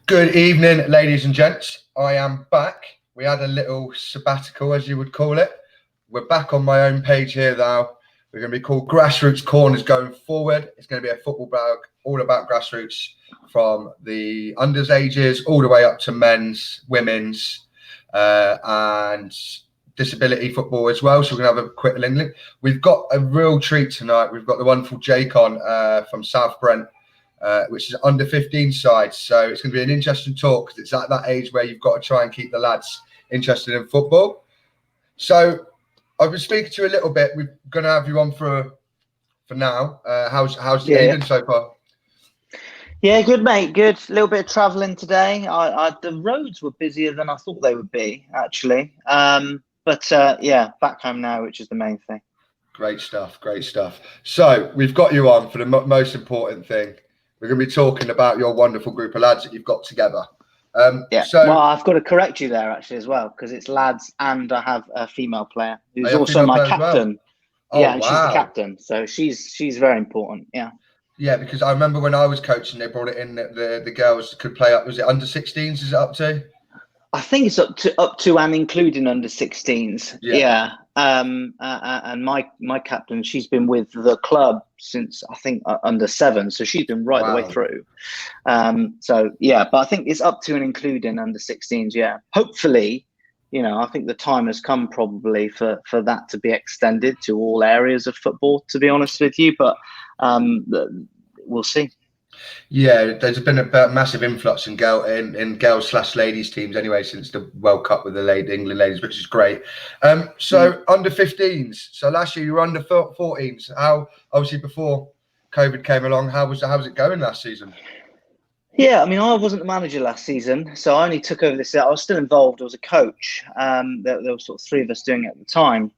Good evening, ladies and gents. I am back. We had a little sabbatical, as you would call it. We're back on my own page here now. We're going to be called Grassroots Corners going forward. It's going to be a football blog all about grassroots from the unders ages all the way up to men's, women's, and disability football as well. So we're going to have a quick link. We've got a real treat tonight. We've got the wonderful Jake on from South Brent. Which is under 15 side. So it's going to be an interesting talk because it's at that age where you've got to try and keep the lads interested in football. So I've been speaking to you a little bit. We're going to have you on for now. How's the day been so far? Yeah, good, mate. Good. A little bit of travelling today. The roads were busier than I thought they would be, actually. But back home now, which is the main thing. Great stuff. So we've got you on for the most important thing. We're going to be talking about your wonderful group of lads that you've got together. Well, I've got to correct you there actually as well, because it's lads and I have a female player who's also my captain. Well? And she's the captain, so she's very important. Yeah, because I remember when I was coaching, they brought it in that the girls could play up. Was it under 16s? Is it up to? I think it's up to and including under 16s. Yeah. And my captain, she's been with the club since I think under 7, so she's been right the way through. But I think it's up to and including under 16s. Yeah, hopefully, I think the time has come probably for that to be extended to all areas of football. To be honest with you, but we'll see. Yeah, there's been a massive influx in girls/ladies teams anyway since the World Cup with the England ladies, which is great. Under 15s. So last year you were under 14s. How, obviously before COVID came along, how's it going last season? Yeah, I mean, I wasn't the manager last season, so I only took over this. I was still involved. I was a coach. There were sort of 3 of us doing it at the time.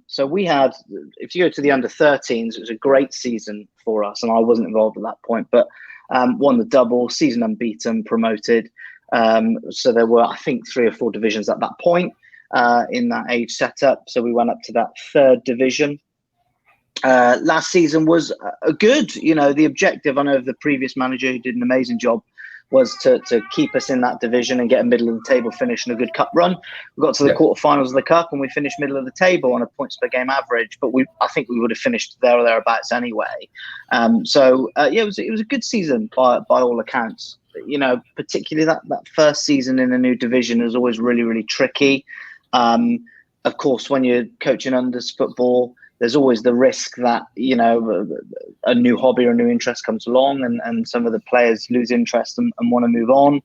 So we had, if you go to the under 13s, it was a great season for us, and I wasn't involved at that point, but won the double, season unbeaten, promoted. So there were, I think, 3 or 4 divisions at that point in that age setup. So we went up to that 3rd division. Last season was good. The objective, I know of the previous manager who did an amazing job, was to keep us in that division and get a middle of the table finish and a good cup run. We got to the quarterfinals of the cup and we finished middle of the table on a points per game average, but I think we would have finished there or thereabouts anyway. It was a good season by all accounts. Particularly that first season in a new division is always really, really tricky. Of course, when you're coaching unders football, there's always the risk that, a new hobby or a new interest comes along and some of the players lose interest and want to move on.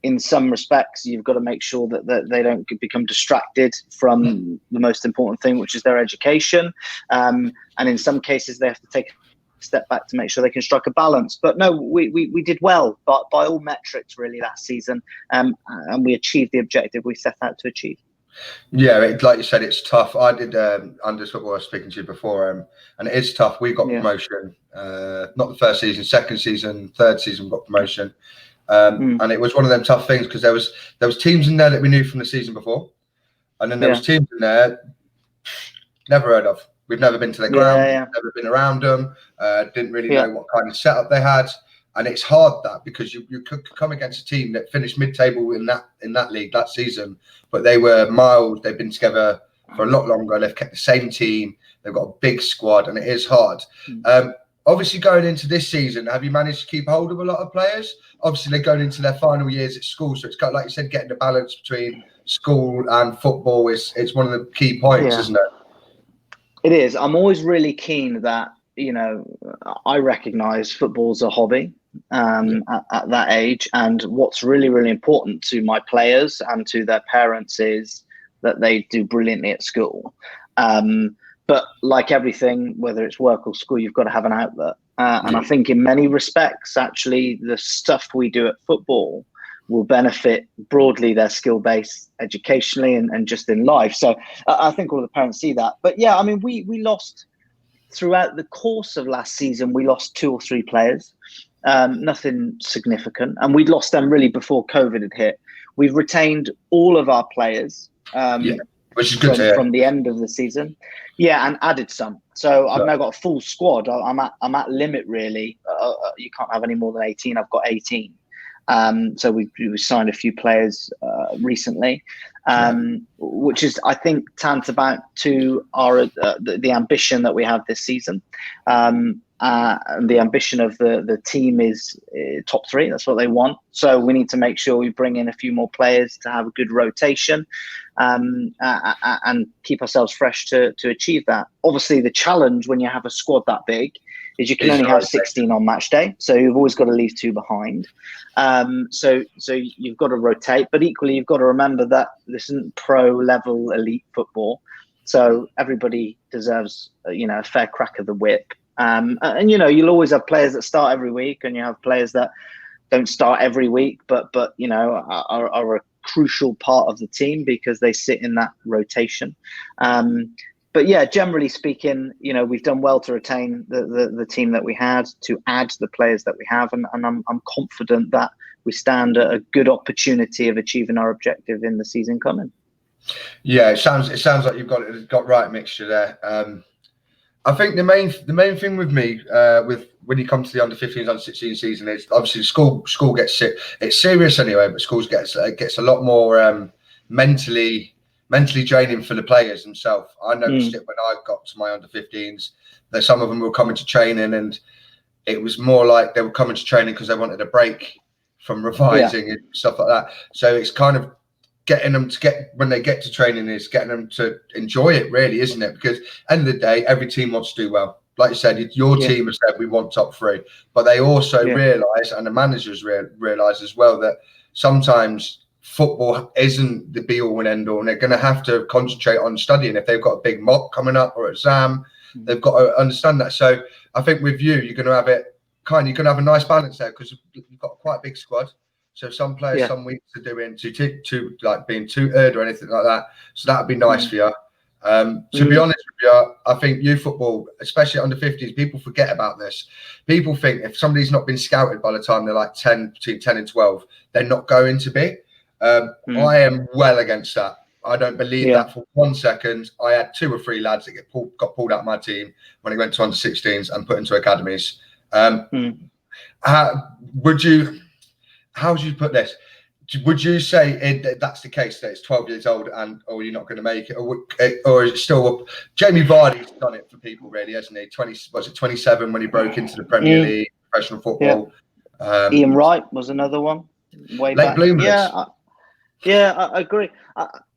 In some respects, you've got to make sure that they don't become distracted from the most important thing, which is their education. And in some cases, they have to take a step back to make sure they can strike a balance. But no, we did well, but by all metrics really last season, and we achieved the objective we set out to achieve. Yeah, like you said, it's tough. I did under football. I was speaking to you before, and it is tough. We got promotion, not the first season, second season, third season we got promotion, and it was one of them tough things because there was teams in there that we knew from the season before, and then there was teams in there never heard of. We've never been to their ground, never been around them, didn't really know what kind of setup they had. And it's hard that because you could come against a team that finished mid-table in that league that season, but they were miles. They've been together for a lot longer. They've kept the same team. They've got a big squad, and it is hard. Obviously, going into this season, have you managed to keep hold of a lot of players? Obviously, they're going into their final years at school, so it's got, like you said, getting the balance between school and football is one of the key points, isn't it? It is. I'm always really keen that I recognise football's a hobby. At that age, and what's really, really important to my players and to their parents is that they do brilliantly at school. But like everything, whether it's work or school, you've got to have an outlet. And I think in many respects, actually, the stuff we do at football will benefit broadly their skill base educationally and just in life. So I think all of the parents see that. But yeah, I mean, we lost throughout the course of last season, we lost 2 or 3 players. Nothing significant, and we'd lost them really before COVID had hit. We've retained all of our players, which is good from the end of the season, and added some. So I've now got a full squad. I'm at limit really. You can't have any more than 18. I've got 18, So we signed a few players recently, which is, I think, tantamount to our the ambition that we have this season. And the ambition of the team is top 3. That's what they want. So we need to make sure we bring in a few more players to have a good rotation, and keep ourselves fresh to achieve that. Obviously, the challenge when you have a squad that big is you can only have 16 on match day, so you've always got to leave 2 behind. So you've got to rotate, but equally you've got to remember that this isn't pro level elite football, so everybody deserves a fair crack of the whip. And you'll always have players that start every week, and you have players that don't start every week, but are a crucial part of the team because they sit in that rotation. But yeah, generally speaking, we've done well to retain the team that we had, to add the players that we have, and I'm confident that we stand a good opportunity of achieving our objective in the season coming. Yeah, it sounds like you've got right mixture there. I think the main thing with me with when you come to the under 15s, under 16 season is obviously school gets sick. It's serious anyway, but schools gets a lot more mentally draining for the players themselves. I noticed it when I got to my under 15s that some of them were coming to training, and it was more like they were coming to training because they wanted a break from revising and stuff like that. So it's kind of getting them to when they get to training is getting them to enjoy it, really, isn't it? Because end of the day, every team wants to do well. Like you said, your team has said we want top 3, but they also realise, and the managers realise as well, that sometimes football isn't the be all and end all, and they're going to have to concentrate on studying. If they've got a big mock coming up or exam, they've got to understand that. So I think with you're going to have it you're going to have a nice balance there, because you've got quite a big squad. So some players some weeks are doing too like being too or anything like that. So that'd be nice for you. To be honest with you, I think youth football, especially under 50s, people forget about this. People think if somebody's not been scouted by the time they're like 10, between 10 and 12, they're not going to be. I am well against that. I don't believe that for 1 second. I had 2 or 3 lads that got pulled out of my team when he went to under 16s and put into academies. How would you put this? Would you say that's the case, that it's 12 years old or you're not going to make it, or is it still? Jamie Vardy's done it for people, really, hasn't he? 27 when he broke into the Premier League, professional football. Ian Wright was another one. Way late back. bloomers. I agree.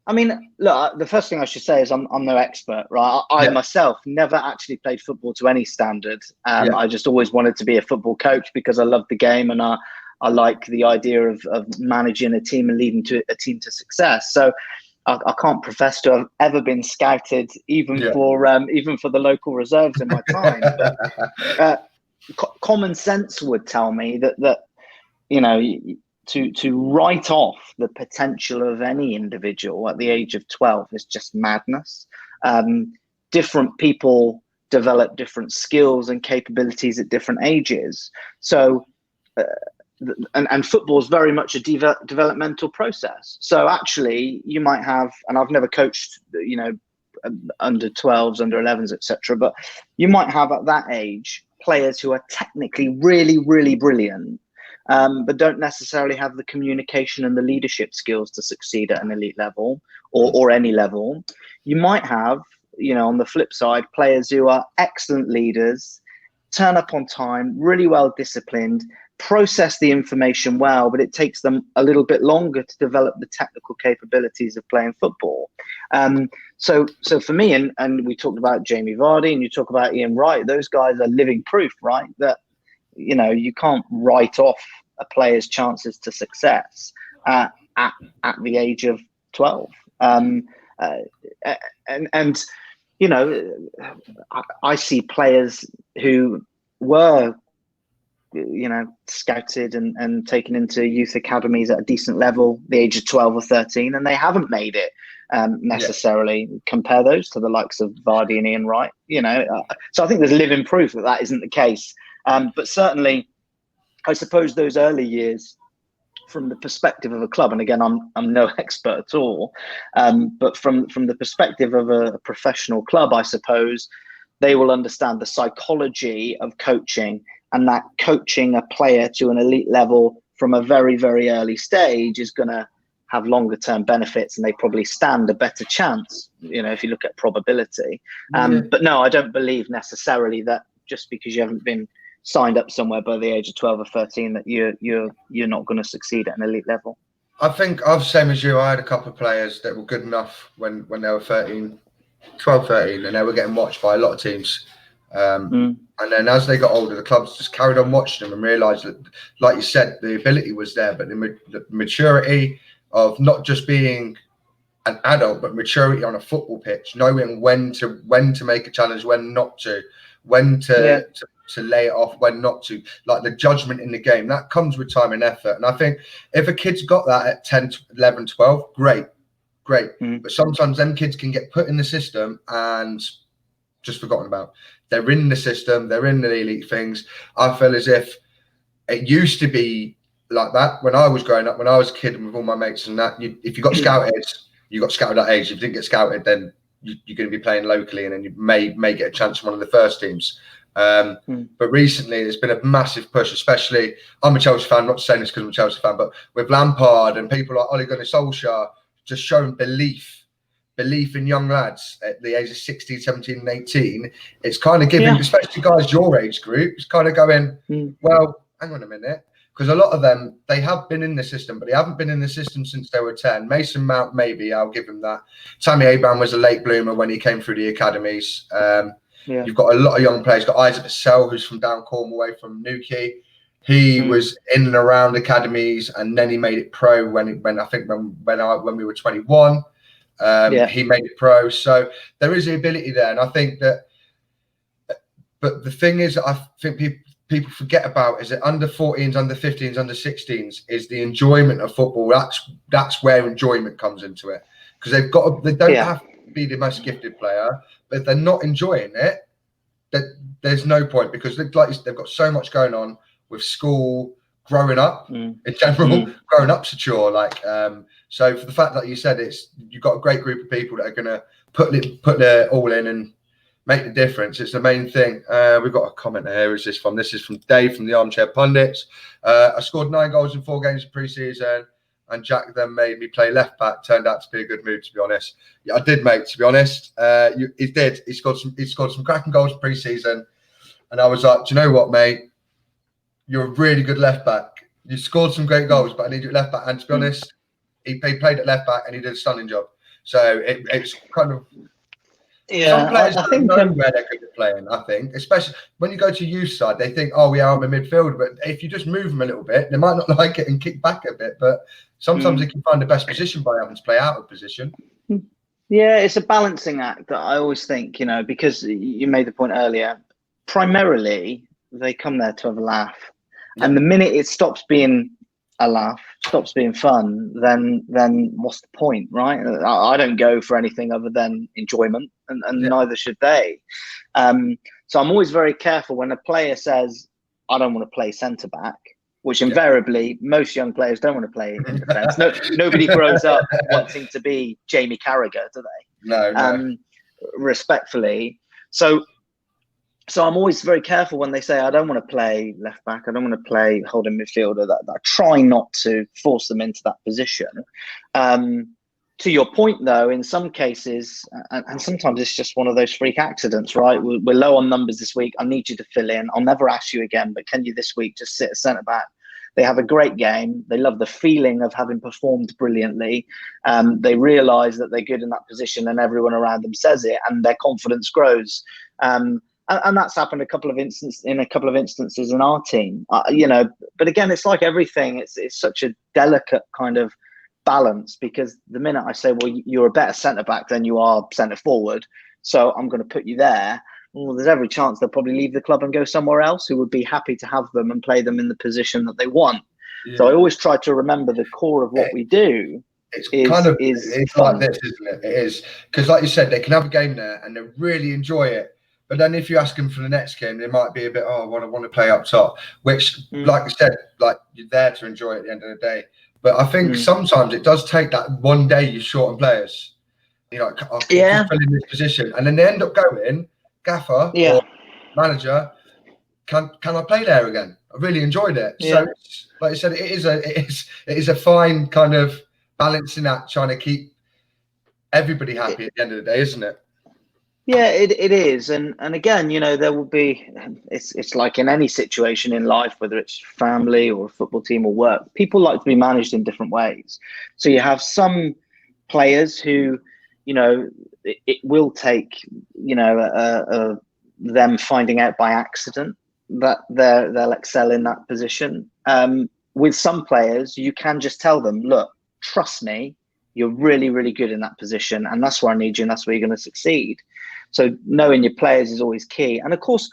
I mean, look, the first thing I should say is I'm no expert, right? I myself never actually played football to any standard. I just always wanted to be a football coach because I loved the game, and I like the idea of managing a team and leading a team to success. So I can't profess to have ever been scouted, even for the local reserves in my time. But common sense would tell me that to write off the potential of any individual at the age of 12 is just madness. Different people develop different skills and capabilities at different ages. So. And football is very much a developmental process. So actually, you might have, and I've never coached, under 12s, under 11s, etc. But you might have at that age players who are technically really, really brilliant, but don't necessarily have the communication and the leadership skills to succeed at an elite level or any level. You might have, on the flip side, players who are excellent leaders, turn up on time, really well disciplined, process the information well, but it takes them a little bit longer to develop the technical capabilities of playing football. So for me, and we talked about Jamie Vardy and you talk about Ian Wright, those guys are living proof, right? That, you can't write off a player's chances to success at the age of 12. I see players who were scouted and taken into youth academies at a decent level, the age of 12 or 13, and they haven't made it necessarily. Compare those to the likes of Vardy and Ian Wright, so I think there's living proof that isn't the case. But certainly, I suppose those early years, from the perspective of a club, and again, I'm no expert at all, but from the perspective of a professional club, I suppose they will understand the psychology of coaching, and that coaching a player to an elite level from a very, very early stage is going to have longer term benefits, and they probably stand a better chance, if you look at probability. But no, I don't believe necessarily that just because you haven't been signed up somewhere by the age of 12 or 13 that you're not going to succeed at an elite level. I think I was the same as you. I had a couple of players that were good enough when they were 13, and they were getting watched by a lot of teams. And then as they got older, the clubs just carried on watching them and realised that, like you said, the ability was there, but the maturity of not just being an adult, but maturity on a football pitch, knowing when to make a challenge, when not to, when to lay it off, when not to, like the judgment in the game, that comes with time and effort. And I think if a kid's got that at 10, 11, 12, great. But sometimes them kids can get put in the system and just forgotten about. They're in the system, they're in the elite things. I feel as if it used to be like that when I was growing up, when I was a kid and with all my mates and that, if you got scouted, you got scouted at that age. If you didn't get scouted, then you're going to be playing locally, and then you may get a chance from one of the first teams. But recently there's been a massive push, especially, I'm a Chelsea fan, not saying this because I'm a Chelsea fan, but with Lampard and people like Ole Gunnar Solskjaer just showing belief in young lads at the age of 16, 17 and 18. It's kind of giving, especially guys your age group, it's kind of going, well, hang on a minute. Because a lot of them, they have been in the system, but they haven't been in the system since they were 10. Mason Mount, maybe, I'll give him that. Tammy Abraham was a late bloomer when he came through the academies. You've got a lot of young players. You've got Isaac Vassell, who's from down Cornwall way from Newquay. He was in and around academies, and then he made it pro when we were 21. He made it pro. So there is the ability there. And I think that, but the thing is, I think people forget about is that under 14s, under 15s, under 16s is the enjoyment of football. That's where enjoyment comes into it, because they don't have to be the most gifted player, but if they're not enjoying it, there's no point, because they've got so much going on with school, growing up in general, growing up secure. So for the fact that you said you've got a great group of people that are going to put their all in and make the difference. It's the main thing. We've got a comment here. This is from Dave from the Armchair Pundits. I scored 9 goals in 4 games of pre-season, and Jack then made me play left back. Turned out to be a good move, to be honest. Yeah, I did, mate. To be honest, he did. He scored some cracking goals pre-season, and I was like, do you know what, mate? You're a really good left back. You scored some great goals, but I need you at left back. And to be honest, he played at left back and he did a stunning job. So it's kind of. Yeah, some players don't know where they're good at playing, I think. Especially when you go to youth side, they think, oh, I'm a midfielder. But if you just move them a little bit, they might not like it and kick back a bit. But sometimes they can find the best position by having to play out of position. Yeah, it's a balancing act that I always think, because you made the point earlier, primarily they come there to have a laugh. Yeah. And the minute it stops being a laugh, stops being fun, then what's the point, right? I don't go for anything other than enjoyment, and neither should they. So I'm always very careful when a player says, I don't want to play centre back, which invariably most young players don't want to play in defence. Nobody grows up wanting to be Jamie Carragher, do they? No. Respectfully. So I'm always very careful when they say, I don't want to play left back, I don't want to play holding midfielder, that I try not to force them into that position. To your point, though, in some cases, and sometimes it's just one of those freak accidents, right? We're low on numbers this week. I need you to fill in. I'll never ask you again, but can you this week just sit at centre back? They have a great game. They love the feeling of having performed brilliantly. They realise that they're good in that position, and everyone around them says it, and their confidence grows. And that's happened in a couple of instances in our team, But again, it's like everything. It's such a delicate kind of balance, because the minute I say, well, you're a better centre back than you are centre forward, so I'm going to put you there. Well, there's every chance they'll probably leave the club and go somewhere else who would be happy to have them and play them in the position that they want. Yeah. So I always try to remember the core of what we do. It's like this, isn't it? It is, because like you said, they can have a game there and they really enjoy it. But then if you ask them for the next game, they might be a bit, I want to play up top, which, like I said, like you're there to enjoy it at the end of the day. But I think sometimes it does take that one day you shorten players, fill in this position. And then they end up going, gaffer or manager, can I play there again? I really enjoyed it. Yeah. So, like I said, it is a fine kind of balancing act, trying to keep everybody happy at the end of the day, isn't it? Yeah, it is, and again, there will be. It's like in any situation in life, whether it's family or a football team or work. People like to be managed in different ways. So you have some players who, it will take, them finding out by accident that they'll excel in that position. With some players, you can just tell them, look, trust me, you're really, really good in that position, and that's where I need you, and that's where you're going to succeed. So knowing your players is always key. And of course,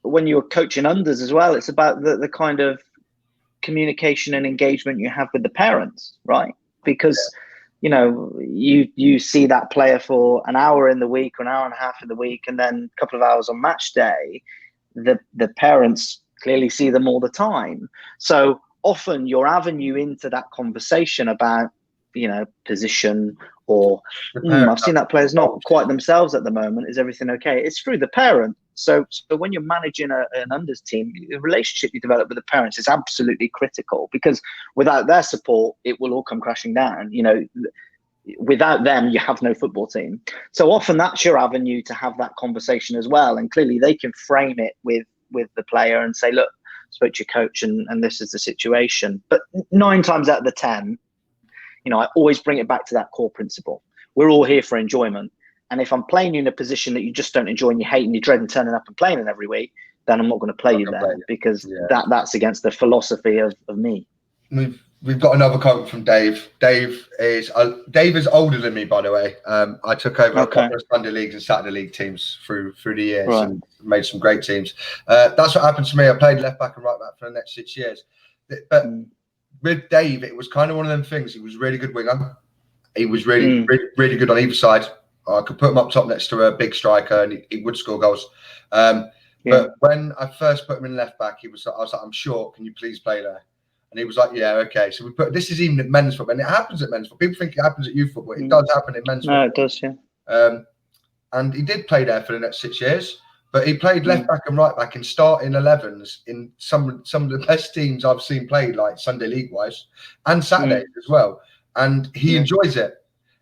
when you're coaching unders as well, it's about the kind of communication and engagement you have with the parents, right? Because, you see that player for an hour in the week or an hour and a half in the week, and then a couple of hours on match day, the parents clearly see them all the time. So often your avenue into that conversation about, position, or I've seen that player's not quite themselves at the moment. Is everything okay? It's through the parent. So when you're managing an unders team, the relationship you develop with the parents is absolutely critical, because without their support, it will all come crashing down. Without them, you have no football team. So often that's your avenue to have that conversation as well. And clearly they can frame it with the player and say, look, I spoke to your coach and this is the situation. But 9 times out of the 10, I always bring it back to that core principle. We're all here for enjoyment. And if I'm playing you in a position that you just don't enjoy and you hate and you dread and turning up and playing it every week, then I'm not going to play you there, because that's against the philosophy of me. We've got another comment from Dave. Dave is older than me, by the way. I took over a couple of Sunday leagues and Saturday league teams through the years, and made some great teams. That's what happened to me. I played left back and right back for the next 6 years. But with Dave, it was kind of one of them things. He was a really good winger. He was really really good on either side. I could put him up top next to a big striker, and he would score goals. But when I first put him in left back, I was like, I'm short. Can you please play there? And he was like, yeah, okay. So this is even at men's football, and it happens at men's football. People think it happens at youth football. It does happen in men's football. No, it does, yeah. And he did play there for the next 6 years, but he played left back and right back in starting 11s in some of the best teams I've seen played, like Sunday league wise, and Saturdays as well. And he enjoys it.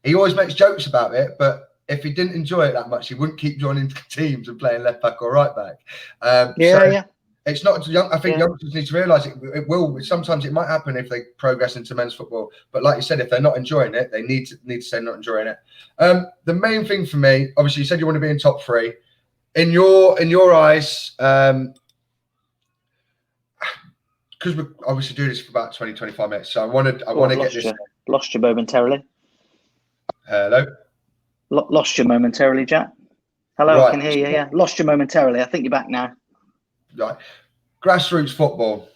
He always makes jokes about it, but if he didn't enjoy it that much, he wouldn't keep joining teams and playing left back or right back. It's not young. I think youngsters need to realise it will. Sometimes it might happen if they progress into men's football. But like you said, if they're not enjoying it, they need to say not enjoying it. The main thing for me, obviously, you said you want to be in top 3. In your eyes, because we obviously do this for about 20-25 minutes, so I want to get this. Lost you momentarily. Hello. Lost you momentarily, Jack. Hello, I can hear you. Yeah, lost you momentarily. I think you're back now. Right. Grassroots football.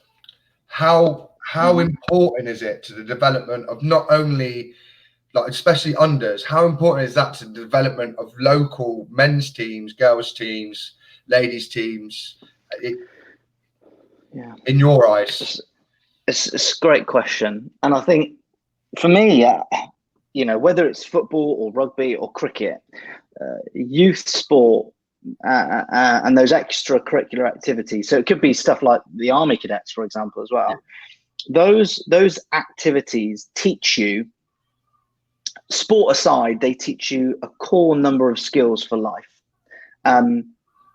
How important is it to the development of not only, like, especially unders? How important is that to the development of local men's teams, girls teams, ladies teams? In your eyes, it's a great question, and I think for me, whether it's football or rugby or cricket, youth sport. And those extracurricular activities. So it could be stuff like the Army Cadets, for example, as well. Those activities teach you, sport aside, they teach you a core number of skills for life.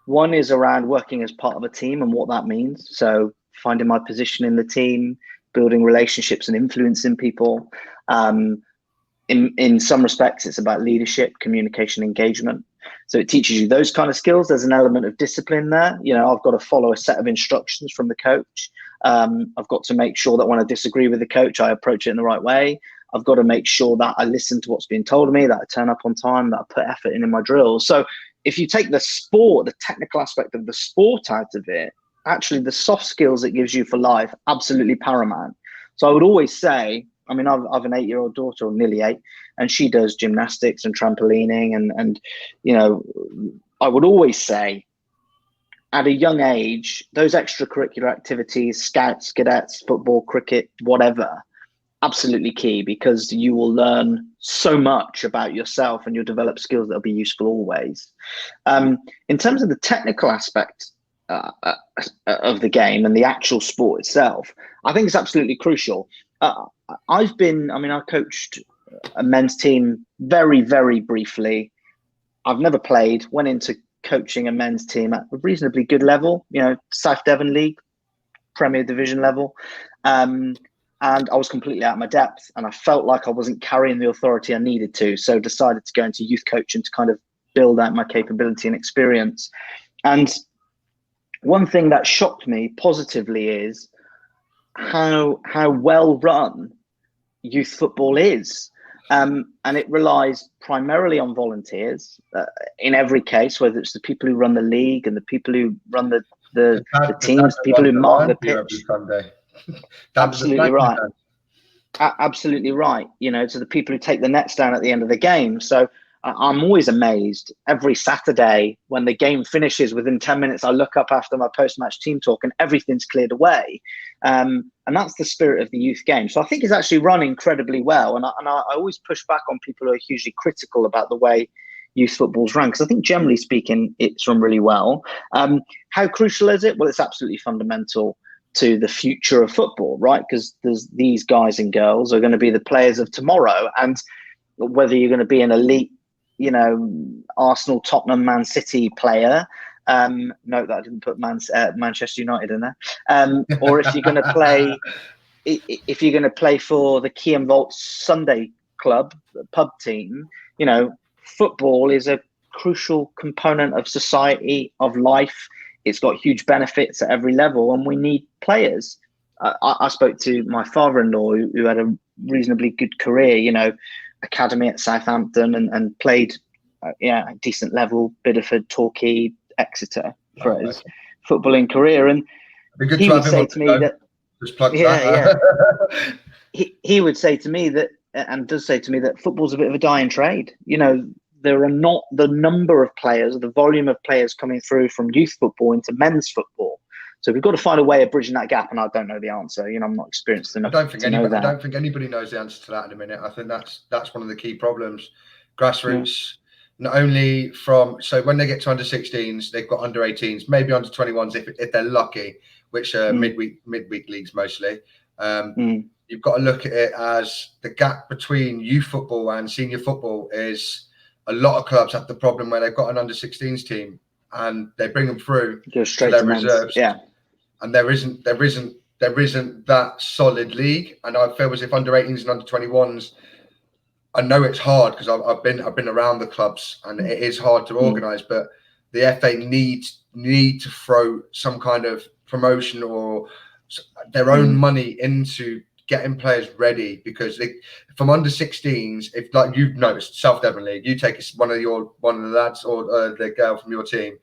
One is around working as part of a team and what that means. So finding my position in the team, building relationships and influencing people. In some respects, it's about leadership, communication, engagement. So it teaches you those kind of skills. There's an element of discipline there. I've got to follow a set of instructions from the coach. I've got to make sure that when I disagree with the coach, I approach it in the right way. I've got to make sure that I listen to what's being told of me, that I turn up on time, that I put effort in my drills. So if you take the sport, the technical aspect of the sport out of it, actually the soft skills it gives you for life, absolutely paramount. So I would always say, I mean, I've an 8-year-old daughter, or nearly 8, and she does gymnastics and trampolining. And I would always say at a young age, those extracurricular activities, scouts, cadets, football, cricket, whatever, absolutely key, because you will learn so much about yourself and you'll develop skills that will be useful always. In terms of the technical aspect, of the game and the actual sport itself, I think it's absolutely crucial. I coached a men's team very, very briefly. I've never played, went into coaching a men's team at a reasonably good level, South Devon League, Premier Division level. And I was completely out of my depth, and I felt like I wasn't carrying the authority I needed to. So decided to go into youth coaching to kind of build out my capability and experience. And one thing that shocked me positively is how well run youth football is. And it relies primarily on volunteers in every case, whether it's the people who run the league and the people who run the teams, people who mark the pitch. Absolutely right. Absolutely right. To the people who take the nets down at the end of the game. So I'm always amazed every Saturday when the game finishes. Within 10 minutes, I look up after my post-match team talk and everything's cleared away. And that's the spirit of the youth game. So I think it's actually run incredibly well. And I always push back on people who are hugely critical about the way youth football's run, because I think generally speaking, it's run really well. How crucial is it? Well, it's absolutely fundamental to the future of football, right? Because these guys and girls are going to be the players of tomorrow. And whether you're going to be an elite, Arsenal, Tottenham, Man City player. Note that I didn't put Manchester United in there. Or if you're going to play for the Key and Vault Sunday Club, the pub team, football is a crucial component of society, of life. It's got huge benefits at every level, and we need players. I spoke to my father-in-law who had a reasonably good career, academy at Southampton and played a decent level, Biddeford, Torquay, Exeter for his footballing career. And he would say to me that he would say to me that, and does say to me, that football's a bit of a dying trade. There are not the number of players, the volume of players coming through from youth football into men's football. So we've got to find a way of bridging that gap, and I don't know the answer. I'm not experienced enough. I don't think anybody knows the answer to that in a minute. I think that's one of the key problems. Grassroots, not only so when they get to under 16s, they've got under 18s, maybe under 21s if they're lucky, which are midweek leagues mostly. You've got to look at it as the gap between youth football and senior football is a lot of clubs have the problem where they've got an under 16s team and they bring them through to their reserves. And there isn't that solid league. And I feel as if under 18s and under 21s, I know it's hard because I've been around the clubs and it is hard to organise, but the FA need to throw some kind of promotion or their own money into getting players ready, because from under 16s, if like you've noticed, South Devon League, you take one of the lads or the girl from your team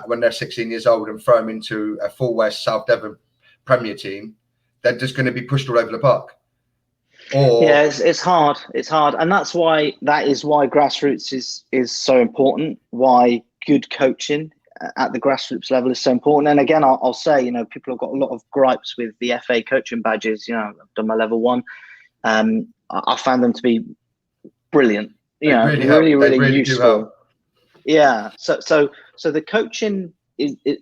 when they're 16 years old and throw them into a full West South Devon Premier team, they're just going to be pushed all over the park. It's hard. It's hard, and that is why grassroots is so important. Why good coaching at the grassroots level is so important. And again, I'll say, people have got a lot of gripes with the FA coaching badges. I've done my level 1. I found them to be brilliant. Really useful. Yeah. So the coaching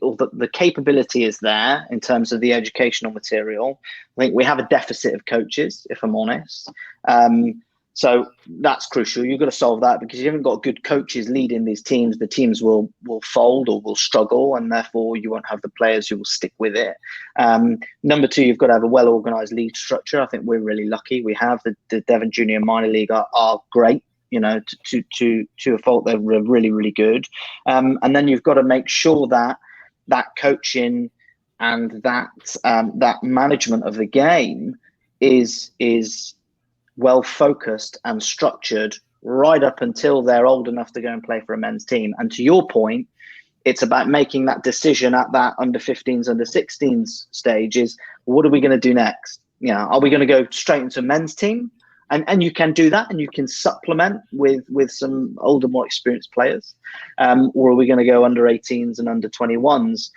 or the capability is there in terms of the educational material. I think we have a deficit of coaches, if I'm honest. So that's crucial. You've got to solve that, because if you haven't got good coaches leading these teams, the teams will fold or will struggle, and therefore you won't have the players who will stick with it. Number 2, you've got to have a well-organised league structure. I think we're really lucky. We have the Devon Junior Minor League are great. To a fault, they're really, really good. And then you've got to make sure that coaching and that management of the game is well focused and structured right up until they're old enough to go and play for a men's team. And to your point, it's about making that decision at that under 15s, under 16s stage is, what are we going to do next? Are we going to go straight into a men's team? And you can do that, and you can supplement with some older, more experienced players. Or are we going to go under 18s and under 21s?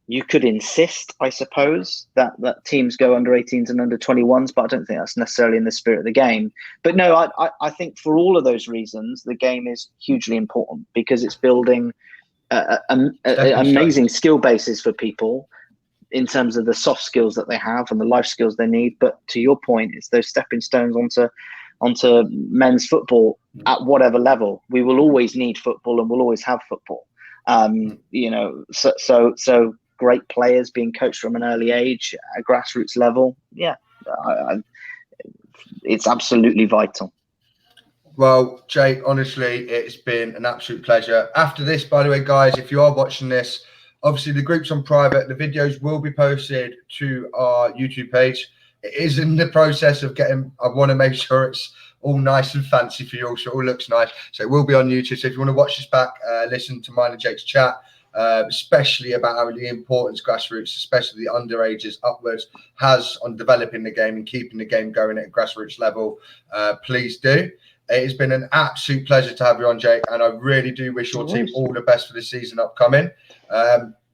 You could insist, I suppose, that teams go under 18s and under 21s, but I don't think that's necessarily in the spirit of the game. But no, I think for all of those reasons, the game is hugely important, because it's building amazing skill bases for people in terms of the soft skills that they have and the life skills they need. But to your point, it's those stepping stones onto men's football at whatever level. We will always need football and we'll always have football. You know, so great players being coached from an early age at grassroots level. Yeah, it's absolutely vital. Well, Jake, honestly, it's been an absolute pleasure. After this, by the way, guys, if you are watching this, obviously the group's on private. The videos will be posted to our YouTube page. It is in the process of getting, I want to make sure it's all nice and fancy for you all, so it all looks nice. So it will be on YouTube. So if you want to watch this back, listen to mine and Jake's chat, especially about how the importance grassroots, especially the underages upwards, has on developing the game and keeping the game going at a grassroots level, please do. It has been an absolute pleasure to have you on, Jake, and I really do wish your team all the best for the season upcoming.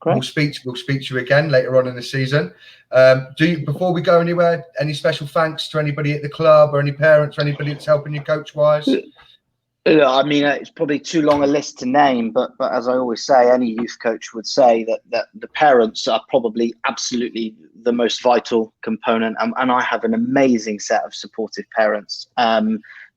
We'll speak to you again later on in the season. Before we go anywhere, any special thanks to anybody at the club or any parents or anybody that's helping you coach-wise? I mean, it's probably too long a list to name, but as I always say, any youth coach would say that the parents are probably absolutely the most vital component, and I have an amazing set of supportive parents.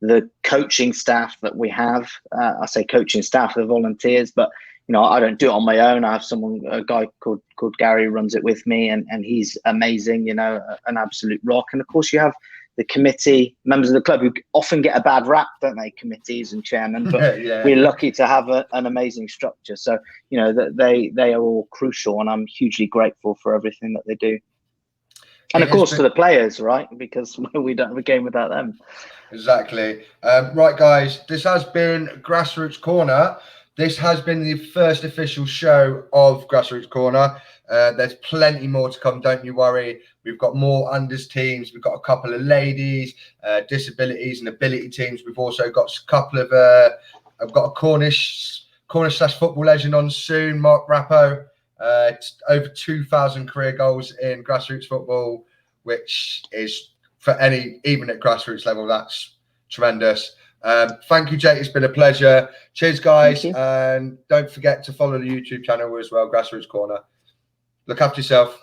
The coaching staff that we have, I say coaching staff, they're volunteers, but you know, I don't do it on my own. I have a guy called Gary who runs it with me, and he's amazing, you know, an absolute rock. And of course you have the committee, members of the club who often get a bad rap, don't they, committees and chairmen, but Yeah. We're lucky to have an amazing structure. So, you know, that they are all crucial, and I'm hugely grateful for everything that they do. And of course to the players, right? Because we don't have a game without them. Exactly. Right, guys, this has been Grassroots Corner. This has been the first official show of Grassroots Corner. There's plenty more to come, don't you worry. We've got more unders teams. We've got a couple of ladies, disabilities and ability teams. We've also got a couple of, I've got a Cornish / football legend on soon, Mark Rappo. It's over 2,000 career goals in grassroots football, which is for even at grassroots level, that's tremendous. Thank you, Jake. It's been a pleasure. Cheers, guys. And don't forget to follow the YouTube channel as well, Grassroots Corner. Look after yourself.